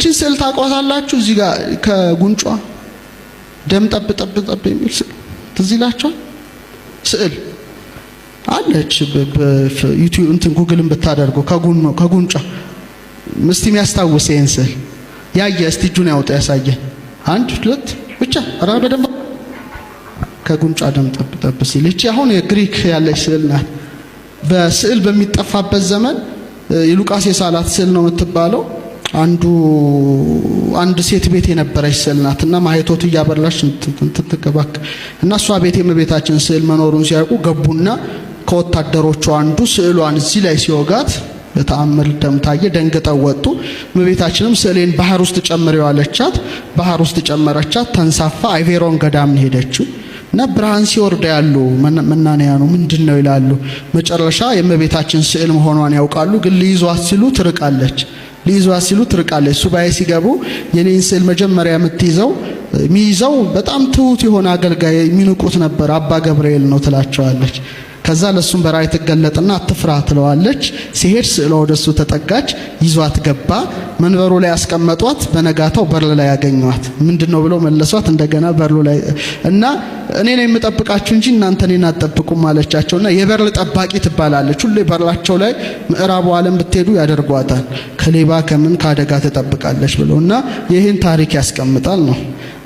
እቺን ስዕል ታቋታላችሁ። እዚህ ጋር ከጉንጯ ደም ጠብ ጠብ ጠብ የሚል ስዕል ትዝ ይላችኋል። ስዕል አለች በዩቲዩብ እንትን ጉግልን ብታደርጉ ከጉንጯ ምስቲ የሚያስታውስ ይሄን ስዕል ያየ እስቲ እጁን ያውጣ ያሳየን። አንድ ሁለት ብቻ ራ በደንብ ከጉንጯ ደም ጠብ ጠብ ሲል እቺ አሁን የግሪክ ያለች ስዕል ናት። በስዕል በሚጠፋበት ዘመን የሉቃስ የሳላት ስዕል ነው የምትባለው። አንድ ሴት ቤት የነበረች ስዕል ናትና ማህቶቱ እያበላሽ እንትተከባክ እና እሷ ቤት የእመቤታችን ስዕል መኖሩን ሲያውቁ ገቡና ከወታደሮቹ አንዱ ስዕሏን እዚህ ላይ ሲወጋት በተአምር ደም ታየ። ደንግጠው ወጡ። እመቤታችንም ስዕሌን ባህር ውስጥ ጨምሬው አለቻት። ባህር ውስጥ ጨመረቻት። ተንሳፋ አይቬሮን ገዳም ሄደችው እና ብርሃን ሲወርድ ያሉ መናንያኑ ምንድነው ይላሉ። መጨረሻ የእመቤታችን ስዕል መሆኗን ያውቃሉ። ግን ሊይዟት ሲሉ ትርቃለች። ሱባኤ ሲገቡ የኔን ስዕል መጀመሪያ የሚይዘው በጣም ትሁት የሆነ አገልጋይ የሚንቁት ነበር አባ ገብርኤል ነው ትላቸዋለች። ከዛ ለሱም በራእይ ትገለጥና አትፍራ ትለዋለች። ሲሄድ ስዕሏ ወደሱ ተጠጋች። ይዟት ገባ። መንበሩ ላይ አስቀመጧት። በነጋታው በር ላይ ያገኟት። ምንድነው ብለው መለሷት። እንደገና በሩ ላይ እና እኔ ነኝ የምጠብቃችሁ እንጂ እናንተ እኔን አትጠብቁም አለቻቸውና የበር ጠባቂ ትባላለች። ሁሌ በራቸው ላይ ምዕራቡ ዓለም ብትሄዱ ያደርጓታል። ከሌባ ከምን ካደጋ ትጠብቃለች ብለውና ይሄን ታሪክ ያስቀምጣል ነው።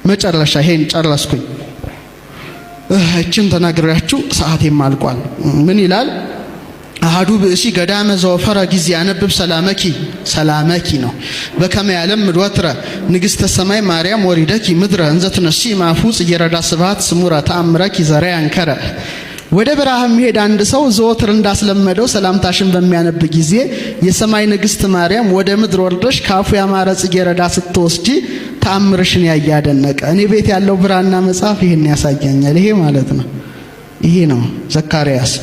መጨረሻ ይሄን ጨረስኩኝ። እቺን ተናግሬያችሁ ሰዓቴም አልቋል። ምን ይላል? አሐዱ ብእሲ ገዳመ ዘወፈረ ጊዜ ያነብብ ሰላመኪ ነው። በከመ ያለምድ ወትረ ንግሥተ ሰማይ ማርያም ወሪደኪ ምድረ እንዘ ትነሲ ማፉጽ እየረዳ ስብሐት ስሙረ ተአምረኪ ዘራ ያንከረ። ወደ በረሃ የሚሄድ አንድ ሰው ዘወትር እንዳስለመደው ሰላምታሽን በሚያነብ ጊዜ የሰማይ ንግሥት ማርያም ወደ ምድር ወርደሽ ካፉ ያማረ ጽጌረዳ ስትወስጂ ተአምርሽን ያያደነቀ። እኔ ቤት ያለው ብራና መጽሐፍ ይሄን ያሳያኛል። ይሄ ማለት ነው። ይሄ ነው ዘካርያስ።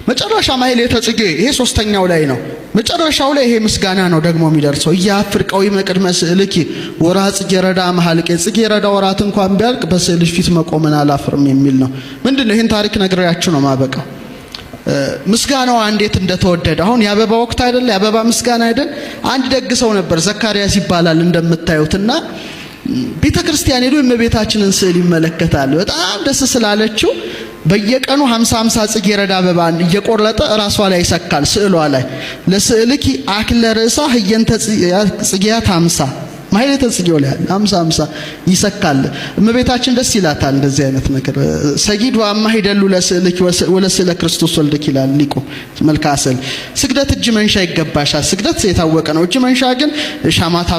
መጨረሻ ማሕሌተ ጽጌ ይሄ ሶስተኛው ላይ ነው። መጨረሻው ላይ ይሄ ምስጋና ነው ደግሞ የሚደርሰው። እያፍር ቀዊመ ቅድመ ስዕልኪ ወራ ጽጌረዳ መሐልቄ። ጽጌረዳ ወራት እንኳን ቢያልቅ በስዕልሽ ፊት መቆምን አላፍርም የሚል ነው። ምንድነው? ይሄን ታሪክ ነግሬያችሁ ነው ማበቃው። ምስጋናው እንዴት እንደተወደደ አሁን የአበባ ወቅት አይደል? የአበባ ምስጋና አይደል? አንድ ደግ ሰው ነበር ዘካርያስ ይባላል እንደምታዩትና ቤተክርስቲያን ሄዶ የእመቤታችንን ስዕል ይመለከታል። በጣም ደስ ስላለችው በየቀኑ 50 ጽጌረዳ አበባን እየቆረጠ ራሷ ላይ ይሰካል። ስዕሏ ላይ ለስዕልኪ አክለ ርዕሳ ህየንተ ጽጌያት 50 ማሕሌተ ጽጌው ላይ 50 ይሰካል። እመቤታችን ደስ ይላታል እንደዚህ አይነት ነገር። ሰጊድ ወአማ ሂደሉ ለስዕልኪ ወለስዕለ ክርስቶስ ወልድኪ ይላል ሊቁ መልክዓ ስዕል። ስግደት እጅ መንሻ ይገባሻል። ስግደት የታወቀ ነው። እጅ መንሻ ግን ሻማታ